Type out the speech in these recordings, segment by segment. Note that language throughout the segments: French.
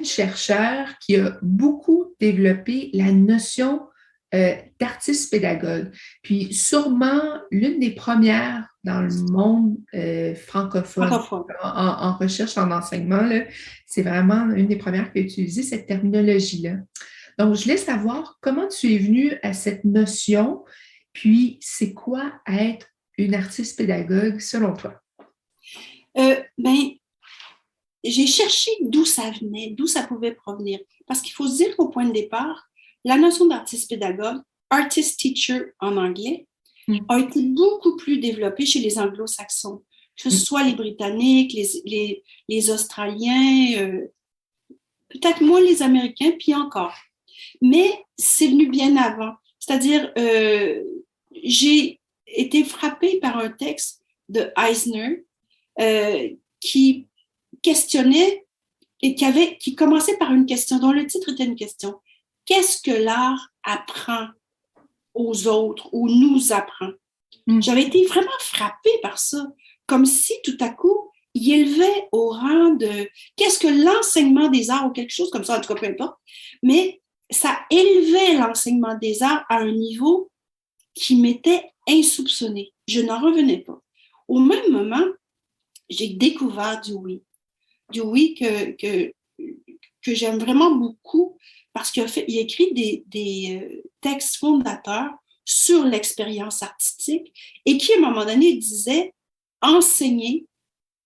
une chercheure qui a beaucoup développé la notion d'artiste pédagogue. Puis sûrement l'une des premières dans le monde francophone Francophone. en recherche en enseignement, là, c'est vraiment une des premières qui a utilisé cette terminologie-là. Donc, je voulais savoir comment tu es venue à cette notion, puis c'est quoi être une artiste pédagogue selon toi? Ben, j'ai cherché d'où ça venait, d'où ça pouvait provenir. Parce qu'il faut se dire qu'au point de départ, la notion d'artiste pédagogue, artist teacher en anglais, Mm, a été beaucoup plus développée chez les anglo-saxons, que ce mm, soit les Britanniques, les Australiens, peut-être moins les Américains, puis encore. Mais c'est venu bien avant. C'est-à-dire, j'ai été frappée par un texte de Eisner qui questionnait et qui commençait par une question, dont le titre était une question. Qu'est-ce que l'art apprend aux autres ou nous apprend? mm. J'avais été vraiment frappée par ça, comme si tout à coup, il élevait au rang de qu'est-ce que l'enseignement des arts ou quelque chose comme ça, en tout cas, peu importe, mais ça élevait l'enseignement des arts à un niveau qui m'était insoupçonné. Je n'en revenais pas. Au même moment, j'ai découvert du oui que j'aime vraiment beaucoup parce qu'il a écrit des textes fondateurs sur l'expérience artistique et qui, à un moment donné, disait enseigner,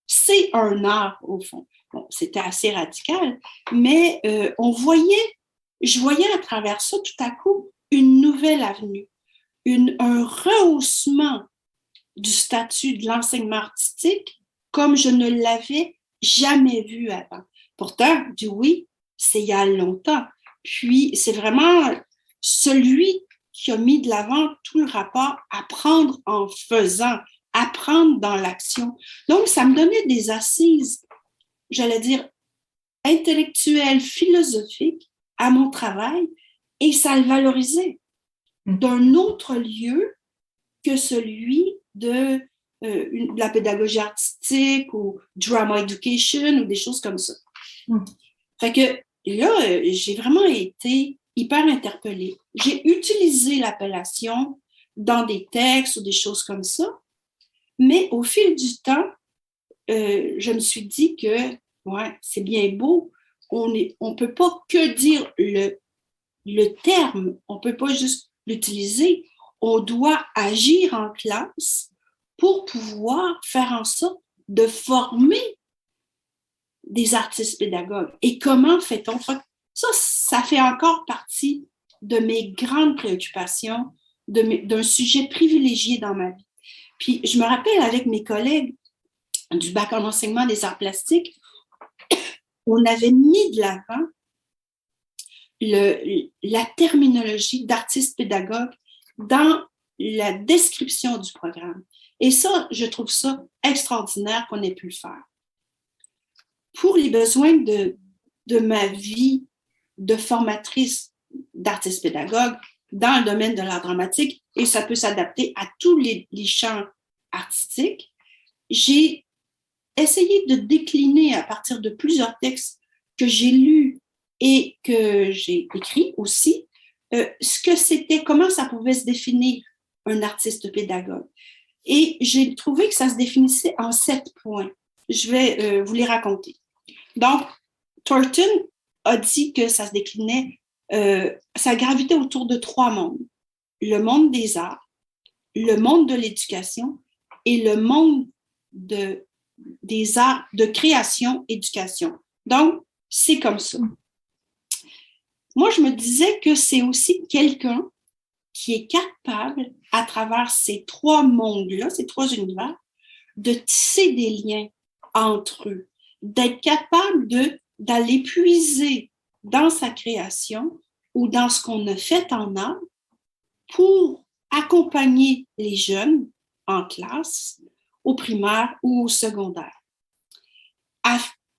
c'est un art, au fond. Bon, c'était assez radical, mais je voyais à travers ça, tout à coup, une nouvelle avenue, un rehaussement du statut de l'enseignement artistique comme je ne l'avais jamais vu avant. Pourtant, du oui, c'est il y a longtemps. Puis, c'est vraiment celui qui a mis de l'avant tout le rapport apprendre en faisant, apprendre dans l'action. Donc, ça me donnait des assises, j'allais dire, intellectuelles, philosophiques à mon travail et ça le valorisait d'un autre lieu que celui de la pédagogie artistique ou drama education ou des choses comme ça. Mm. Fait que là, j'ai vraiment été hyper interpellée. J'ai utilisé l'appellation dans des textes ou des choses comme ça, mais au fil du temps, je me suis dit que, ouais, c'est bien beau, on peut pas que dire le terme, on peut pas juste l'utiliser, on doit agir en classe pour pouvoir faire en sorte de former des artistes pédagogues. Et comment fait-on? Ça fait encore partie de mes grandes préoccupations, d'un sujet privilégié dans ma vie. Puis je me rappelle avec mes collègues du bac en enseignement des arts plastiques, on avait mis de l'avant la terminologie d'artiste pédagogue dans la description du programme. Et ça, je trouve ça extraordinaire qu'on ait pu le faire. Pour les besoins de ma vie de formatrice d'artiste pédagogue dans le domaine de l'art dramatique, et ça peut s'adapter à tous les champs artistiques, j'ai essayé de décliner à partir de plusieurs textes que j'ai lus et que j'ai écrits aussi, ce que c'était, comment ça pouvait se définir un artiste pédagogue. Et j'ai trouvé que ça se définissait en 7 points. Je vais vous les raconter. Donc, Thornton a dit que ça se déclinait, ça gravitait autour de 3 mondes. Le monde des arts, le monde de l'éducation et le monde des arts de création, éducation. Donc, c'est comme ça. Moi, je me disais que c'est aussi quelqu'un qui est capable, à travers ces 3 mondes-là, ces 3 univers, de tisser des liens entre eux, d'être capable d'aller puiser dans sa création ou dans ce qu'on a fait en art pour accompagner les jeunes en classe, au primaire ou au secondaire.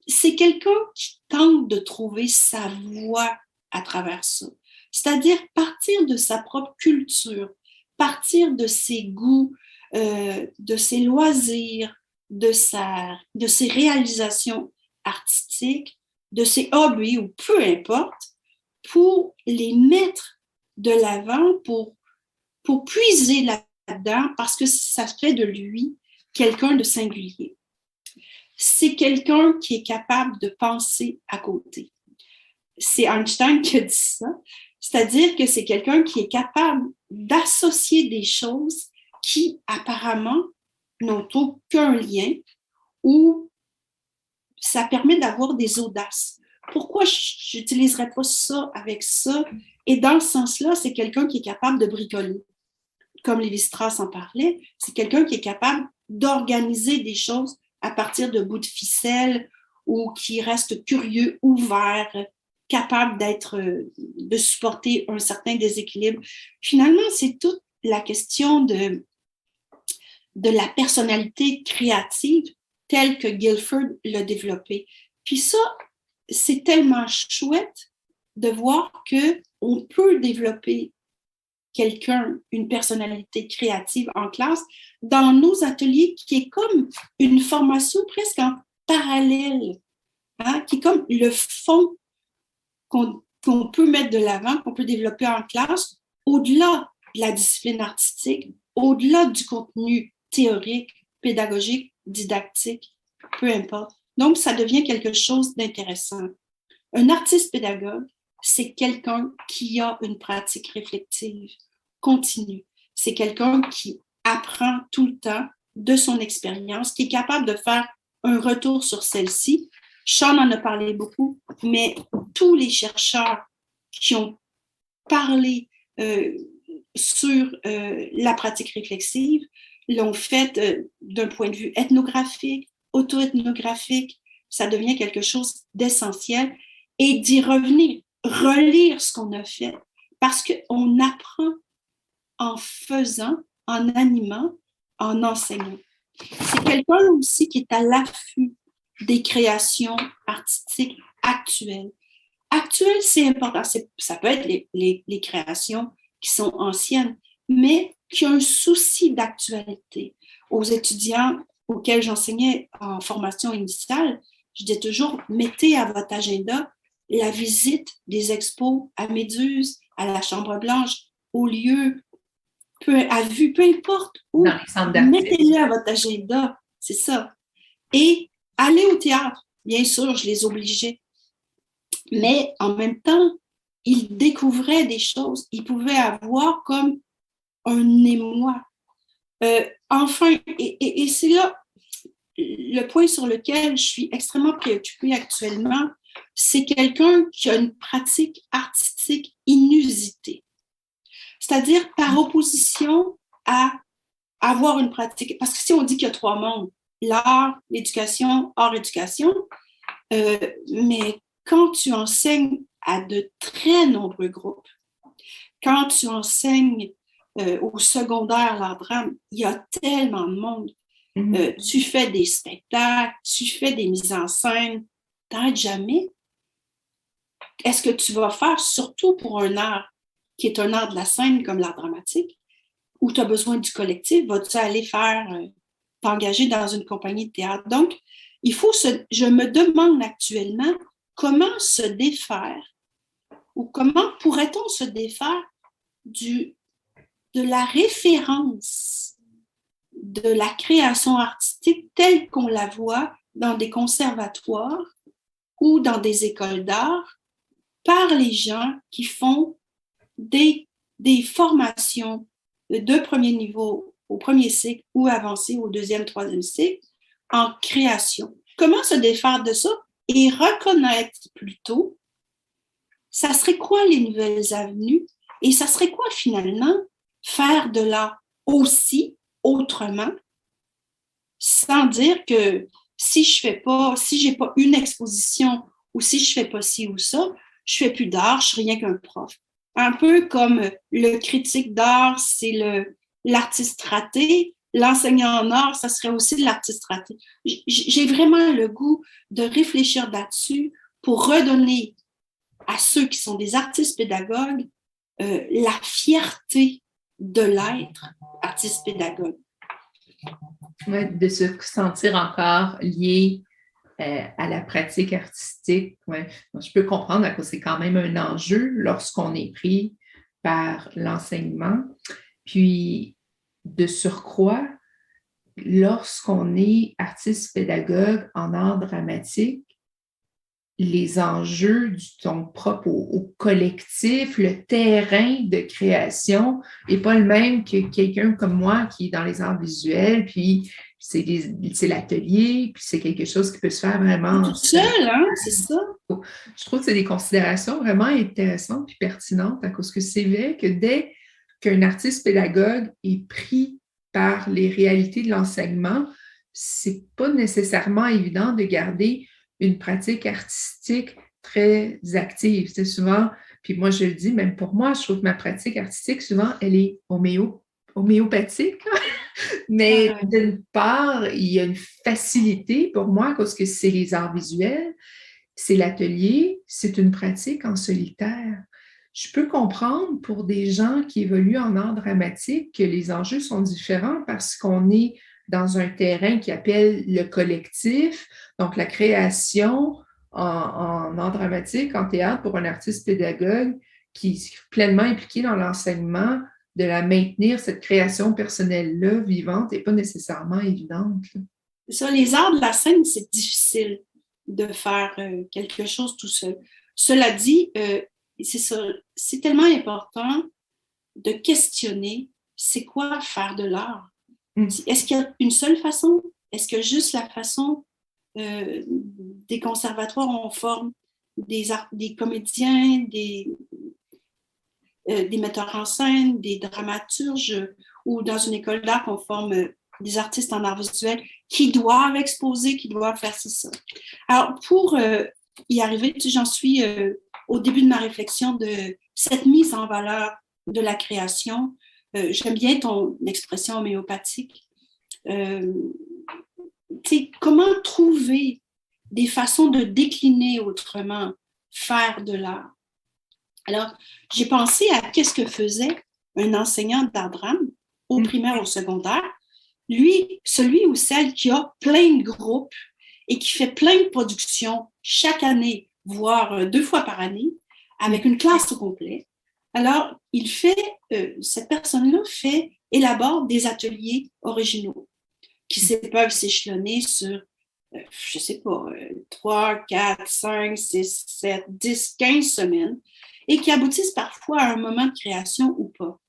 C'est quelqu'un qui tente de trouver sa voie à travers ça. C'est-à-dire partir de sa propre culture, partir de ses goûts, de ses loisirs, de ses réalisations artistiques de ses hobbies ou peu importe, pour les mettre de l'avant, pour puiser là-dedans, parce que ça fait de lui quelqu'un de singulier. C'est quelqu'un qui est capable de penser à côté. C'est Einstein qui a dit ça, c'est-à-dire que c'est quelqu'un qui est capable d'associer des choses qui apparemment n'ont aucun lien ou ça permet d'avoir des audaces. Pourquoi je n'utiliserais pas ça avec ça? Et dans ce sens-là, c'est quelqu'un qui est capable de bricoler. Comme Lévi-Strauss en parlait, c'est quelqu'un qui est capable d'organiser des choses à partir de bouts de ficelle ou qui reste curieux, ouvert, capable de supporter un certain déséquilibre. Finalement, c'est toute la question de la personnalité créative telle que Guilford l'a développée. Puis ça, c'est tellement chouette de voir qu'on peut développer une personnalité créative en classe dans nos ateliers qui est comme une formation presque en parallèle, hein, qui est comme le fond qu'on peut mettre de l'avant, qu'on peut développer en classe, au-delà de la discipline artistique, au-delà du contenu théorique, pédagogique, didactique, peu importe. Donc, ça devient quelque chose d'intéressant. Un artiste pédagogue, c'est quelqu'un qui a une pratique réflexive continue. C'est quelqu'un qui apprend tout le temps de son expérience, qui est capable de faire un retour sur celle-ci. Sean en a parlé beaucoup, mais tous les chercheurs qui ont parlé sur la pratique réflexive l'ont fait d'un point de vue ethnographique, auto-ethnographique. Ça devient quelque chose d'essentiel. Et d'y revenir, relire ce qu'on a fait, parce qu'on apprend en faisant, en animant, en enseignant. C'est quelqu'un aussi qui est à l'affût des créations artistiques actuelles. Actuelles, c'est important. Ça peut être les créations qui sont anciennes, mais qui ont un souci d'actualité. Aux étudiants auxquels j'enseignais en formation initiale, je dis toujours, mettez à votre agenda la visite des expos à Méduse, à la Chambre Blanche, au lieu, à vue, peu importe où, mettez-le à votre agenda, c'est ça. Et aller au théâtre, bien sûr, je les obligeais. Mais en même temps, ils découvraient des choses, ils pouvaient avoir comme un émoi. Enfin, et c'est là le point sur lequel je suis extrêmement préoccupée actuellement, c'est quelqu'un qui a une pratique artistique inusitée. C'est-à-dire par opposition à avoir une pratique. Parce que si on dit qu'il y a trois mondes, l'art, l'éducation, hors-éducation, mais quand tu enseignes à de très nombreux groupes, quand tu enseignes au secondaire, l'art drame, il y a tellement de monde. Tu fais des spectacles, tu fais des mises en scène, t'arrêtes jamais. Est-ce que tu vas faire, surtout pour un art qui est un art de la scène comme l'art dramatique, où tu as besoin du collectif, vas-tu aller t'engager dans une compagnie de théâtre? Donc, je me demande actuellement comment se défaire ou comment pourrait-on se défaire de la référence de la création artistique telle qu'on la voit dans des conservatoires ou dans des écoles d'art par les gens qui font des formations de premier niveau au premier cycle ou avancé au deuxième, troisième cycle en création. Comment se défaire de ça et reconnaître plutôt, ça serait quoi les nouvelles avenues et ça serait quoi finalement faire de l'art aussi autrement, sans dire que si j'ai pas une exposition ou si je fais pas ci ou ça, je fais plus d'art, je suis rien qu'un prof. Un peu comme le critique d'art, c'est l'artiste raté, l'enseignant en art, ça serait aussi l'artiste raté. J'ai vraiment le goût de réfléchir là-dessus pour redonner à ceux qui sont des artistes pédagogues la fierté de l'être artiste pédagogue. Ouais, de se sentir encore lié à la pratique artistique, ouais. Donc, je peux comprendre que c'est quand même un enjeu lorsqu'on est pris par l'enseignement. Puis, de surcroît, lorsqu'on est artiste pédagogue en art dramatique, les enjeux du ton propre au collectif, le terrain de création n'est pas le même que quelqu'un comme moi qui est dans les arts visuels, puis c'est l'atelier, puis c'est quelque chose qui peut se faire vraiment tout seul, hein, c'est ça. Je trouve que c'est des considérations vraiment intéressantes et pertinentes à cause que c'est vrai que dès qu'un artiste pédagogue est pris par les réalités de l'enseignement, c'est pas nécessairement évident de garder une pratique artistique très active. C'est souvent, puis moi je le dis, même pour moi, je trouve que ma pratique artistique, souvent, elle est homéopathique. Mais d'une part, il y a une facilité pour moi parce que c'est les arts visuels, c'est l'atelier, c'est une pratique en solitaire. Je peux comprendre pour des gens qui évoluent en art dramatique que les enjeux sont différents parce qu'on est dans un terrain qui appelle le collectif, donc la création en art dramatique, en théâtre pour un artiste pédagogue qui est pleinement impliqué dans l'enseignement, de la maintenir, cette création personnelle-là, vivante, n'est pas nécessairement évidente. Ça, les arts de la scène, c'est difficile de faire quelque chose tout seul. Cela dit, c'est tellement important de questionner c'est quoi faire de l'art. Est-ce qu'il y a une seule façon? Est-ce que juste la façon des conservatoires, on forme des comédiens, des metteurs en scène, des dramaturges, ou dans une école d'art, on forme des artistes en art visuel qui doivent exposer, qui doivent faire ça. Alors, pour y arriver, j'en suis au début de ma réflexion de cette mise en valeur de la création. J'aime bien ton expression homéopathique. Comment trouver des façons de décliner autrement, faire de l'art. Alors, j'ai pensé à qu'est-ce que faisait un enseignant d'art-drame au primaire, au secondaire. Lui, celui ou celle qui a plein de groupes et qui fait plein de productions chaque année, voire 2 fois par année, avec une classe au complet. Alors, cette personne-là élabore des ateliers originaux qui peuvent s'échelonner sur, je ne sais pas, 3, 4, 5, 6, 7, 10, 15 semaines et qui aboutissent parfois à un moment de création ou pas.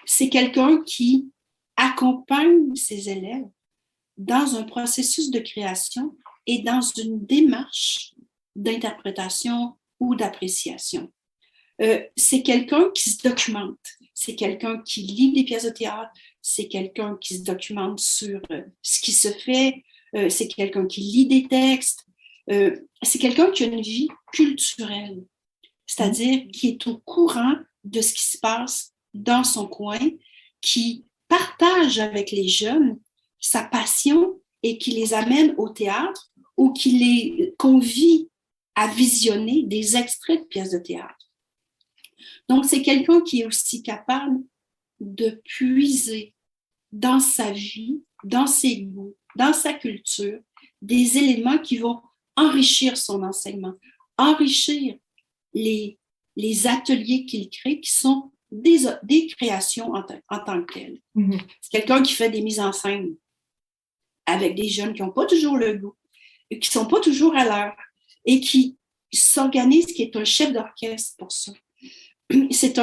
C'est quelqu'un qui accompagne ses élèves dans un processus de création et dans une démarche d'interprétation ou d'appréciation. C'est quelqu'un qui se documente, c'est quelqu'un qui lit des pièces de théâtre, c'est quelqu'un qui se documente sur ce qui se fait, c'est quelqu'un qui lit des textes, c'est quelqu'un qui a une vie culturelle, c'est-à-dire qui est au courant de ce qui se passe dans son coin, qui partage avec les jeunes sa passion et qui les amène au théâtre ou qui les convie à visionner des extraits de pièces de théâtre. Donc, c'est quelqu'un qui est aussi capable de puiser dans sa vie, dans ses goûts, dans sa culture, des éléments qui vont enrichir son enseignement, enrichir les ateliers qu'il crée, qui sont des créations en tant que telles. Mm-hmm. C'est quelqu'un qui fait des mises en scène avec des jeunes qui n'ont pas toujours le goût, qui ne sont pas toujours à l'heure et qui s'organise, qui est un chef d'orchestre pour ça. C'est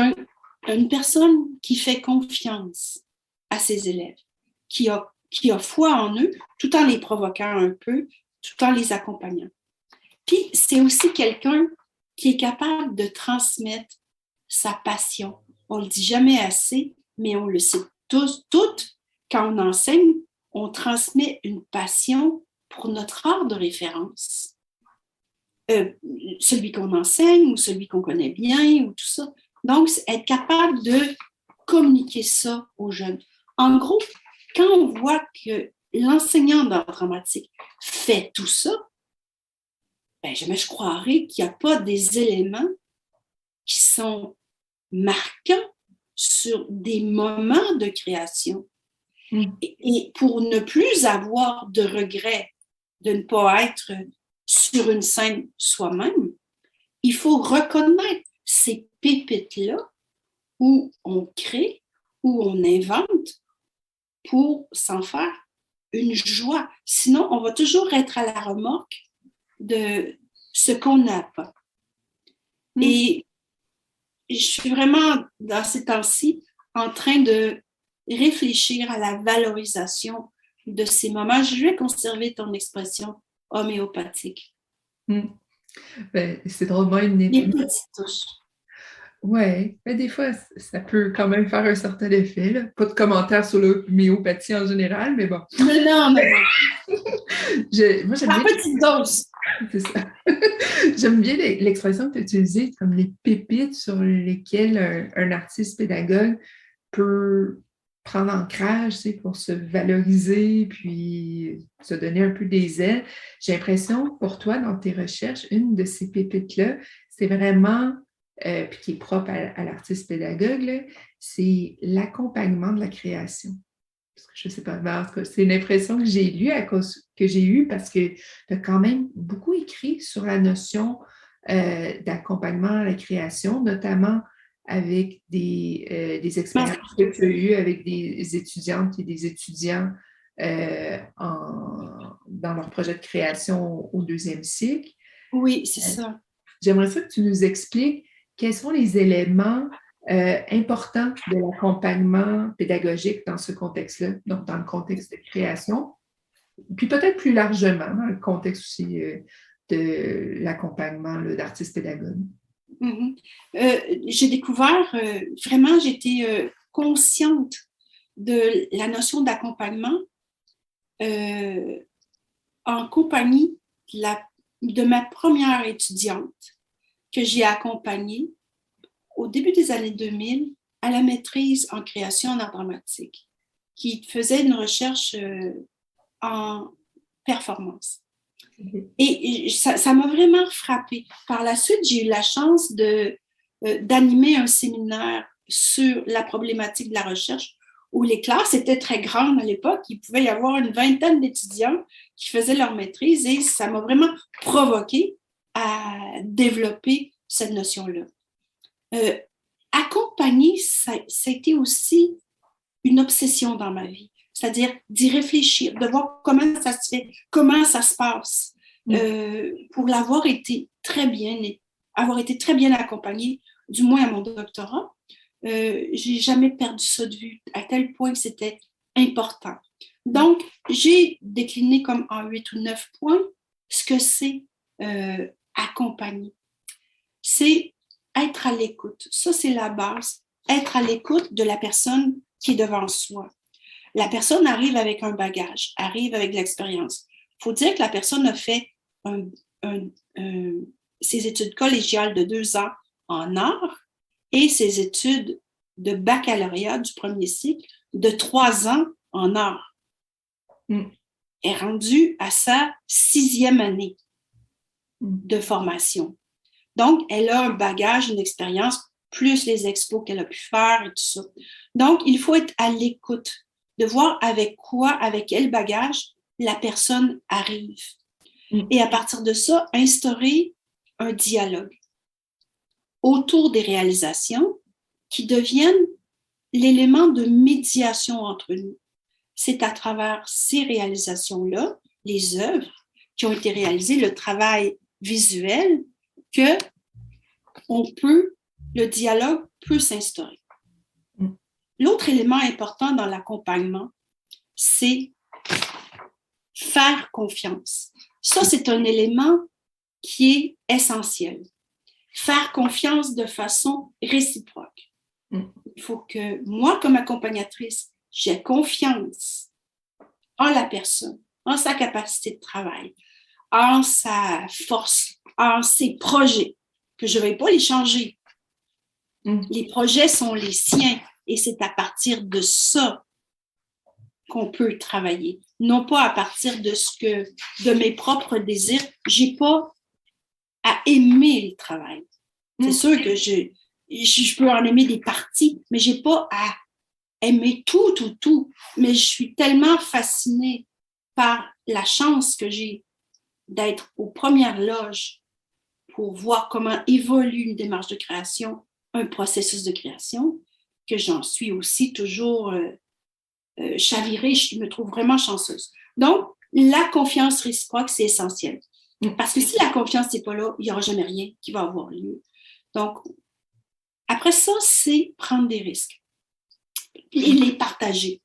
une personne qui fait confiance à ses élèves, qui a foi en eux, tout en les provoquant un peu, tout en les accompagnant. Puis, c'est aussi quelqu'un qui est capable de transmettre sa passion. On ne le dit jamais assez, mais on le sait toutes, quand on enseigne, on transmet une passion pour notre art de référence. Celui qu'on enseigne ou celui qu'on connaît bien ou tout ça. Donc, être capable de communiquer ça aux jeunes. En gros, quand on voit que l'enseignant d'art dramatique fait tout ça, ben, je croirais qu'il n'y a pas des éléments qui sont marquants sur des moments de création. Et pour ne plus avoir de regrets de ne pas être sur une scène soi-même, il faut reconnaître ces pépites-là où on crée, où on invente pour s'en faire une joie. Sinon, on va toujours être à la remorque de ce qu'on n'a pas. Et je suis vraiment, dans ces temps-ci, en train de réfléchir à la valorisation de ces moments. Je vais conserver ton expression homéopathique. Ben, c'est drôlement une Les petites touches. Oui, mais des fois, ça peut quand même faire un certain effet, là. Pas de commentaires sur l'homéopathie en général, mais bon. Non. Moi, j'aime À bien. petite dose. C'est ça. J'aime bien l'expression que tu as utilisée, comme les pépites sur lesquelles un artiste pédagogue peut prendre ancrage, tu sais, pour se valoriser, puis se donner un peu des ailes. J'ai l'impression, pour toi, dans tes recherches, une de ces pépites-là, c'est vraiment, puis qui est propre à l'artiste pédagogue, là, c'est l'accompagnement de la création. Je ne sais pas, mais en tout cas, c'est une impression que j'ai eue parce que tu as quand même beaucoup écrit sur la notion d'accompagnement à la création, notamment avec des expériences que tu as eues avec des étudiantes et des étudiants dans leur projet de création au deuxième cycle. Oui, c'est ça. J'aimerais ça que tu nous expliques quels sont les éléments importants de l'accompagnement pédagogique dans ce contexte-là, donc dans le contexte de création, puis peut-être plus largement dans le contexte aussi de l'accompagnement d'artistes pédagogues. J'ai découvert, vraiment, j'étais consciente de la notion d'accompagnement en compagnie de ma première étudiante que j'ai accompagnée au début des années 2000 à la maîtrise en création en art dramatique, qui faisait une recherche en performance. Et ça m'a vraiment frappée. Par la suite, j'ai eu la chance d'animer un séminaire sur la problématique de la recherche où les classes étaient très grandes à l'époque. Il pouvait y avoir une vingtaine d'étudiants qui faisaient leur maîtrise et ça m'a vraiment provoqué à développer cette notion-là. Accompagner, ça a été aussi une obsession dans ma vie. C'est-à-dire d'y réfléchir, de voir comment ça se fait, comment ça se passe, pour avoir été très bien accompagnée, du moins à mon doctorat. J'ai jamais perdu ça de vue, à tel point que c'était important. Donc, j'ai décliné comme en 8 ou 9 points ce que c'est accompagner. C'est être à l'écoute. Ça, c'est la base. Être à l'écoute de la personne qui est devant soi. La personne arrive avec un bagage, arrive avec de l'expérience. Il faut dire que la personne a fait ses études collégiales de 2 ans en art et ses études de baccalauréat du premier cycle de 3 ans en art. Elle est rendue à sa 6e année de formation. Donc, elle a un bagage, une expérience, plus les expos qu'elle a pu faire et tout ça. Donc, il faut être à l'écoute, de voir avec quel bagage la personne arrive. Et à partir de ça, instaurer un dialogue autour des réalisations qui deviennent l'élément de médiation entre nous. C'est à travers ces réalisations-là, les œuvres qui ont été réalisées, le travail visuel, que le dialogue peut s'instaurer. L'autre élément important dans l'accompagnement, c'est faire confiance. Ça, c'est un élément qui est essentiel. Faire confiance de façon réciproque. Il faut que moi, comme accompagnatrice, j'ai confiance en la personne, en sa capacité de travail, en sa force, en ses projets, que je ne vais pas les changer. Les projets sont les siens et c'est à partir de ça qu'on peut travailler. Non pas à partir de mes propres désirs. Je n'ai pas à aimer le travail. C'est sûr que je peux en aimer des parties, mais je n'ai pas à aimer tout. Mais je suis tellement fascinée par la chance que j'ai d'être aux premières loges pour voir comment évolue une démarche de création, un processus de création, que j'en suis aussi toujours chavirée, je me trouve vraiment chanceuse. Donc, la confiance réciproque, c'est essentiel. Parce que si la confiance n'est pas là, il n'y aura jamais rien qui va avoir lieu. Donc, après ça, c'est prendre des risques et les partager.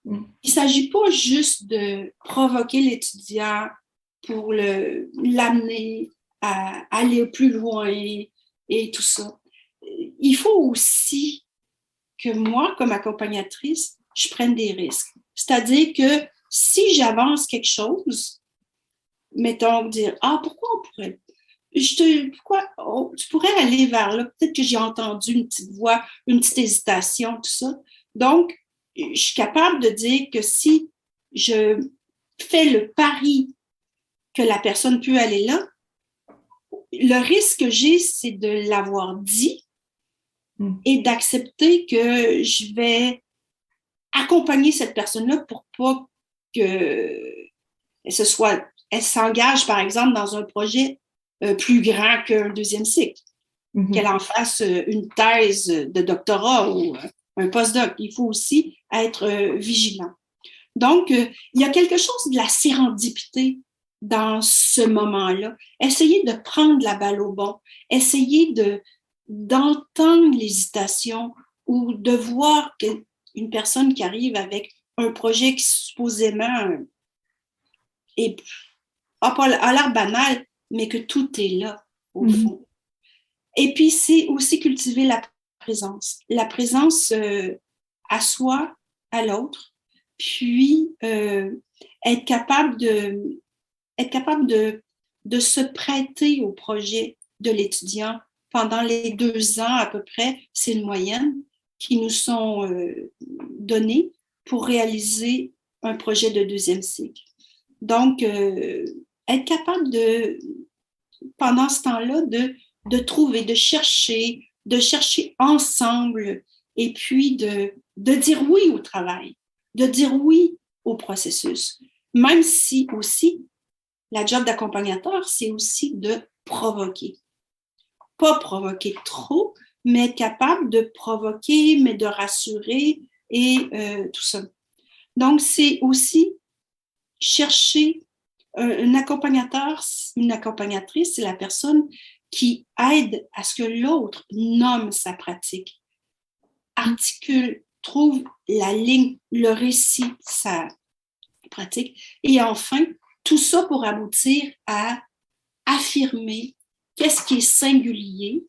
Il ne s'agit pas juste de provoquer l'étudiant pour l'amener à aller plus loin et tout ça. Il faut aussi que moi, comme accompagnatrice, je prenne des risques. C'est-à-dire que si j'avance quelque chose, mettons, dire, pourquoi on pourrait... tu pourrais aller vers là, peut-être que j'ai entendu une petite voix, une petite hésitation, tout ça. Donc, je suis capable de dire que si je fais le pari que la personne peut aller là, le risque que j'ai, c'est de l'avoir dit et d'accepter que je vais accompagner cette personne-là pour pas que elle s'engage, par exemple, dans un projet plus grand qu'un deuxième cycle, qu'elle en fasse une thèse de doctorat ou un postdoc. Il faut aussi être vigilant. Donc, il y a quelque chose de la sérendipité dans ce moment-là. Essayez de prendre la balle au bon. Essayez d'entendre l'hésitation ou de voir une personne qui arrive avec un projet qui supposément a l'air banal, mais que tout est là, au fond. Et puis, c'est aussi cultiver la présence. La présence à soi, à l'autre, puis être capable de se prêter au projet de l'étudiant pendant les 2 ans à peu près, c'est une moyenne, qui nous sont donnés pour réaliser un projet de deuxième cycle. Donc, être capable pendant ce temps-là, de trouver, de chercher ensemble et puis de dire oui au travail, de dire oui au processus. Même si aussi, la job d'accompagnateur, c'est aussi de provoquer. Pas provoquer trop, mais être capable de provoquer, mais de rassurer et tout ça. Donc, c'est aussi chercher un accompagnateur, une accompagnatrice, c'est la personne qui aide à ce que l'autre nomme sa pratique, articule, trouve la ligne, le récit, sa pratique. Et enfin, tout ça pour aboutir à affirmer qu'est-ce qui est singulier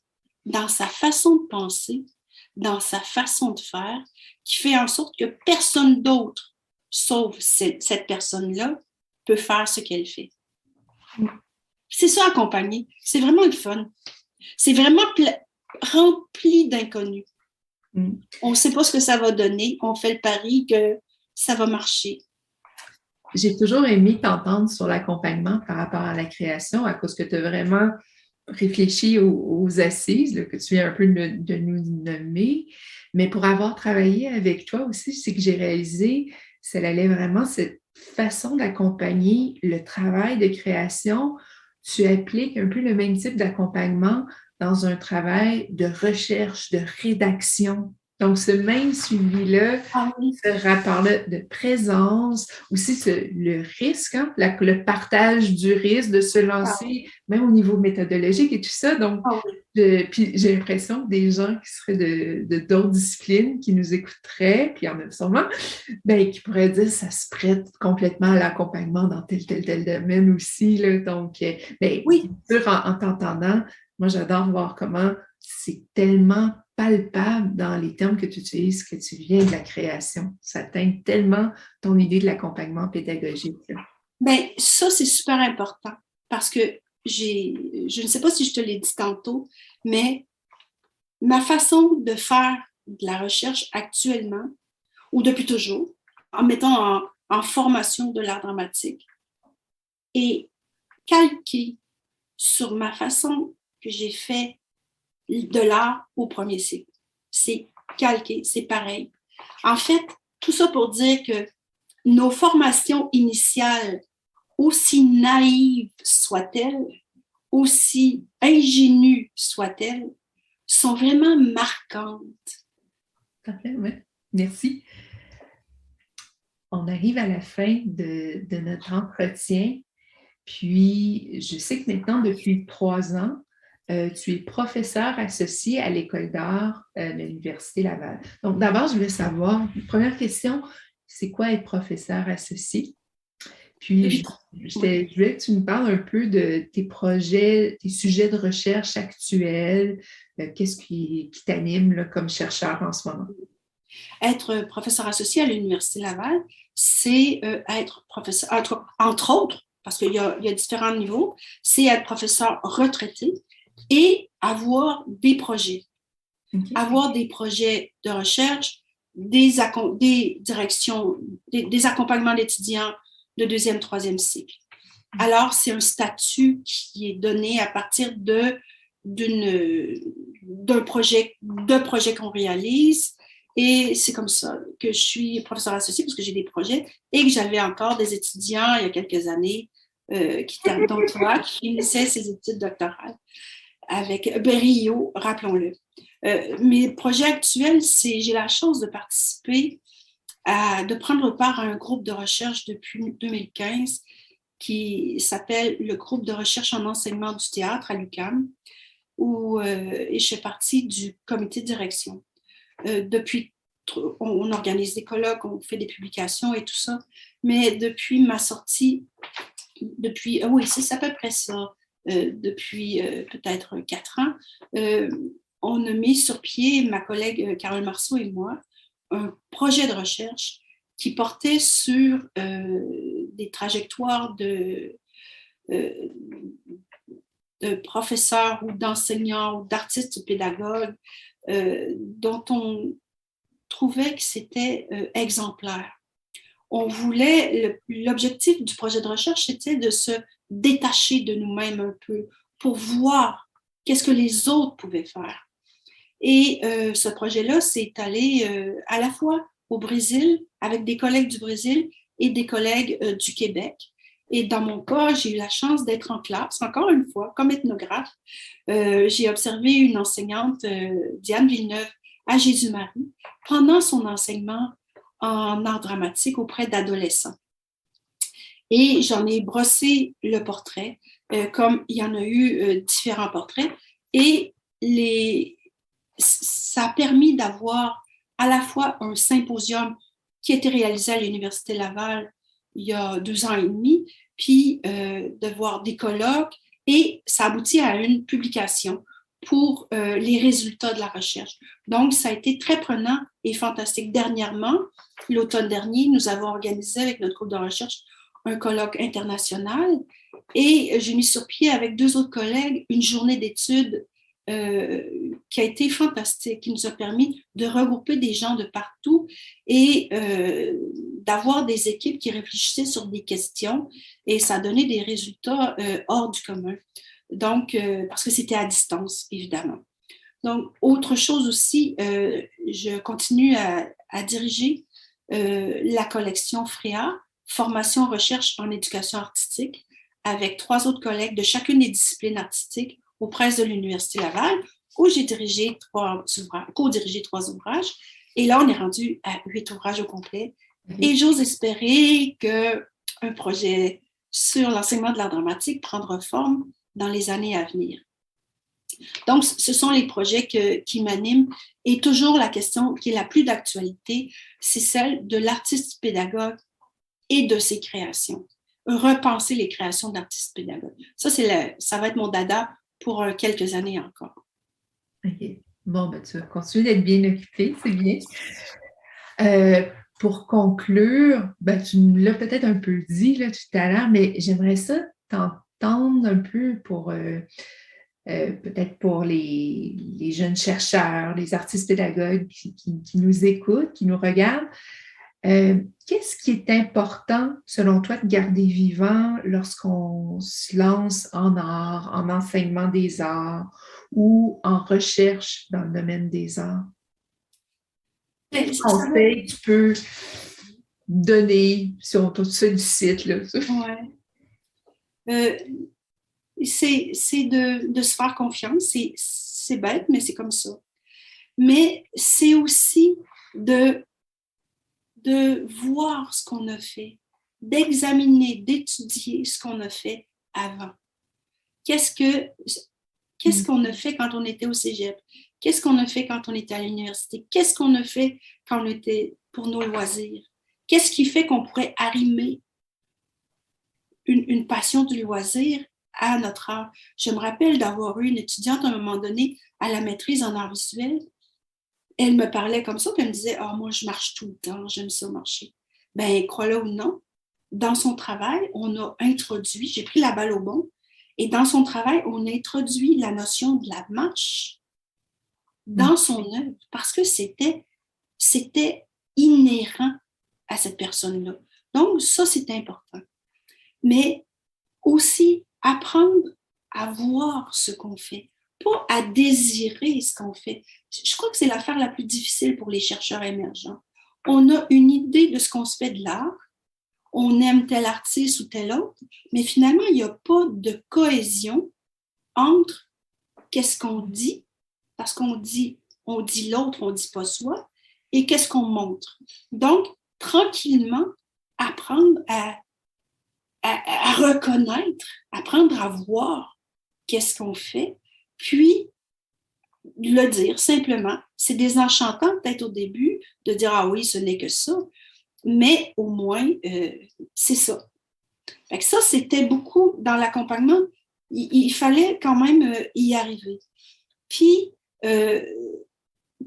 dans sa façon de penser, dans sa façon de faire, qui fait en sorte que personne d'autre, sauf cette personne-là, peut faire ce qu'elle fait. C'est ça, accompagner. C'est vraiment le fun. C'est vraiment rempli d'inconnus. On ne sait pas ce que ça va donner. On fait le pari que ça va marcher. J'ai toujours aimé t'entendre sur l'accompagnement par rapport à la création, à cause que tu as vraiment réfléchi aux assises, là, que tu viens un peu de nous nommer. Mais pour avoir travaillé avec toi aussi, c'est que j'ai réalisé que ça allait vraiment cette façon d'accompagner le travail de création. Tu appliques un peu le même type d'accompagnement dans un travail de recherche, de rédaction. Donc, ce même suivi-là, ce rapport-là de présence, aussi le risque, hein, le partage du risque de se lancer, même au niveau méthodologique et tout ça. Donc, puis j'ai l'impression que des gens qui seraient d'autres disciplines, qui nous écouteraient, puis il y en a sûrement, ben, qui pourraient dire que ça se prête complètement à l'accompagnement dans tel domaine aussi. Là. Donc, ben, oui, en t'entendant, moi, j'adore voir comment c'est tellement palpable dans les termes que tu utilises, que tu viens de la création. Ça teinte tellement ton idée de l'accompagnement pédagogique. Bien, ça, c'est super important parce que je ne sais pas si je te l'ai dit tantôt, mais ma façon de faire de la recherche actuellement, ou depuis toujours, en mettant en formation de l'art dramatique, est calquée sur ma façon que j'ai fait de l'art au premier cycle. C'est calqué, c'est pareil. En fait, tout ça pour dire que nos formations initiales aussi naïve soit-elle, aussi ingénue soit-elle, sont vraiment marquantes. Parfait, oui. Merci. On arrive à la fin de notre entretien. Puis, je sais que maintenant, depuis 3 ans, tu es professeur associé à l'École d'art de l'Université Laval. Donc, d'abord, je voulais savoir, première question, c'est quoi être professeur associé? Puis, je voulais que tu nous parles un peu de tes projets, tes sujets de recherche actuels. Qu'est-ce qui t'anime là, comme chercheur en ce moment? Être professeur associé à l'Université Laval, c'est être professeur, entre autres, parce qu'il y a différents niveaux, c'est être professeur retraité et avoir des projets. Okay. Avoir des projets de recherche, des directions, des accompagnements d'étudiants de 2e, 3e cycle. Alors, c'est un statut qui est donné à partir d'un projet qu'on réalise. Et c'est comme ça que je suis professeur associé, parce que j'ai des projets et que j'avais encore des étudiants il y a quelques années dont toi, qui finissaient ses études doctorales avec brio, rappelons-le. Mes projets actuels, j'ai la chance de participer, de prendre part à un groupe de recherche depuis 2015 qui s'appelle le groupe de recherche en enseignement du théâtre à l'UQAM, où je fais partie du comité de direction. Depuis, on organise des colloques, on fait des publications et tout ça, mais depuis ma sortie, oui, c'est à peu près ça, depuis peut-être 4 ans, on a mis sur pied, ma collègue Carole Marceau et moi, un projet de recherche qui portait sur des trajectoires de professeurs ou d'enseignants ou d'artistes ou pédagogues dont on trouvait que c'était exemplaire. On voulait, l'objectif du projet de recherche, c'était de se détacher de nous-mêmes un peu pour voir qu'est-ce que les autres pouvaient faire. Et ce projet-là s'est allé à la fois au Brésil, avec des collègues du Brésil et des collègues du Québec. Et dans mon cas, j'ai eu la chance d'être en classe, encore une fois, comme ethnographe. J'ai observé une enseignante, Diane Villeneuve, à Jésus-Marie, pendant son enseignement en art dramatique auprès d'adolescents. Et j'en ai brossé le portrait, comme il y en a eu différents portraits. Et ça a permis d'avoir à la fois un symposium qui a été réalisé à l'Université Laval il y a 2 ans et demi, puis de voir des colloques, et ça aboutit à une publication pour les résultats de la recherche. Donc, ça a été très prenant et fantastique. Dernièrement, l'automne dernier, nous avons organisé avec notre groupe de recherche un colloque international, et j'ai mis sur pied avec 2 autres collègues une journée d'études qui a été fantastique, qui nous a permis de regrouper des gens de partout et d'avoir des équipes qui réfléchissaient sur des questions, et ça a donné des résultats hors du commun. Donc, parce que c'était à distance, évidemment. Donc, autre chose aussi, je continue à diriger la collection FREA, Formation Recherche en éducation artistique, avec 3 autres collègues de chacune des disciplines artistiques aux presses de l'Université Laval, où j'ai co-dirigé 3 ouvrages. Et là, on est rendu à 8 ouvrages au complet. Et j'ose espérer qu'un projet sur l'enseignement de l'art dramatique prendra forme dans les années à venir. Donc, ce sont les projets qui m'animent. Et toujours la question qui est la plus d'actualité, c'est celle de l'artiste pédagogue et de ses créations. Repenser les créations d'artistes pédagogues. Ça va être mon dada pour quelques années encore. OK. Bon, ben, tu vas continuer d'être bien occupée, c'est bien. Pour conclure, ben, tu nous l'as peut-être un peu dit là, tout à l'heure, mais j'aimerais ça t'entendre un peu pour peut-être pour les jeunes chercheurs, les artistes pédagogues qui nous écoutent, qui nous regardent. Qu'est-ce qui est important, selon toi, de garder vivant lorsqu'on se lance en art, en enseignement des arts ou en recherche dans le domaine des arts? Quel conseil tu peux donner si on te sollicite? Là? Ouais. Euh, c'est de se faire confiance. C'est bête, mais c'est comme ça. Mais c'est aussi de voir ce qu'on a fait, d'examiner, d'étudier ce qu'on a fait avant. Qu'est-ce qu'on a fait quand on était au cégep? Qu'est-ce qu'on a fait quand on était à l'université? Qu'est-ce qu'on a fait quand on était pour nos loisirs? Qu'est-ce qui fait qu'on pourrait arrimer une passion du loisir à notre art? Je me rappelle d'avoir eu une étudiante à un moment donné à la maîtrise en art visuel. Elle me parlait comme ça, puis elle me disait « Ah, moi, je marche tout le temps, j'aime ça marcher. » Ben, crois-le ou non, dans son travail, on a introduit, j'ai pris la balle au bon, et dans son travail, on a introduit la notion de la marche dans son œuvre parce que c'était inhérent à cette personne-là. Donc, ça, c'est important. Mais aussi apprendre à voir ce qu'on fait, pas à désirer ce qu'on fait. Je crois que c'est l'affaire la plus difficile pour les chercheurs émergents. On a une idée de ce qu'on se fait de l'art, on aime tel artiste ou tel autre, mais finalement, il n'y a pas de cohésion entre qu'est-ce qu'on dit, parce qu'on dit l'autre, on ne dit pas soi, et qu'est-ce qu'on montre. Donc, tranquillement, apprendre à reconnaître, apprendre à voir qu'est-ce qu'on fait, puis le dire simplement. C'est désenchantant peut-être au début de dire « Ah oui, ce n'est que ça », mais au moins, c'est ça. Fait que ça, c'était beaucoup dans l'accompagnement. Il fallait quand même y arriver. Puis,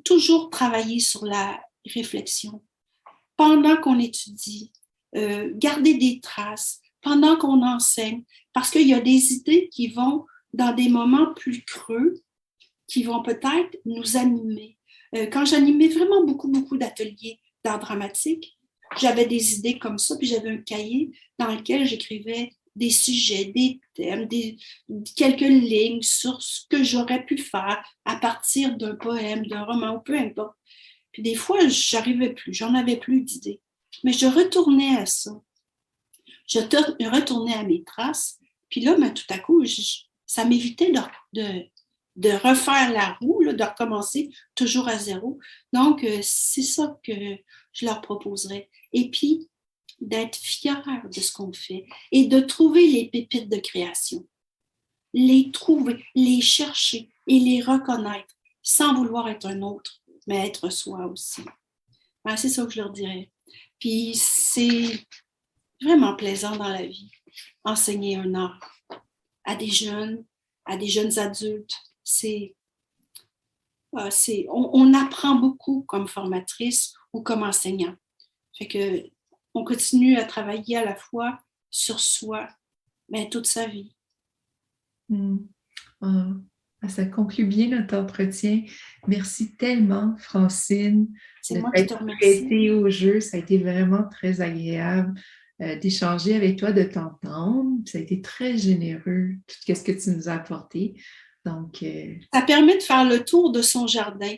toujours travailler sur la réflexion. Pendant qu'on étudie, garder des traces, pendant qu'on enseigne, parce qu'il y a des idées qui vont dans des moments plus creux, qui vont peut-être nous animer. Quand j'animais vraiment beaucoup d'ateliers d'art dramatique, j'avais des idées comme ça, puis j'avais un cahier dans lequel j'écrivais des sujets, des thèmes, quelques lignes sur ce que j'aurais pu faire à partir d'un poème, d'un roman, ou peu importe. Puis des fois, j'arrivais plus, j'en avais plus d'idées. Mais je retournais à ça. Je retournais à mes traces. Puis là, tout à coup, ça m'évitait de refaire la roue, là, de recommencer toujours à zéro. Donc, c'est ça que je leur proposerais. Et puis, d'être fier de ce qu'on fait et de trouver les pépites de création. Les trouver, les chercher et les reconnaître sans vouloir être un autre, mais être soi aussi. Ben, c'est ça que je leur dirais. Puis, c'est vraiment plaisant dans la vie, enseigner un art à des jeunes adultes. On apprend beaucoup comme formatrice ou comme enseignant. Fait que on continue à travailler à la fois sur soi, mais toute sa vie. Ça conclut bien notre entretien. Merci tellement, Francine, C'est de moi qui te t'être remercie. prêtée au jeu. Ça a été vraiment très agréable d'échanger avec toi, de t'entendre. Ça a été très généreux, tout ce que tu nous as apporté. Donc, ça permet de faire le tour de son jardin.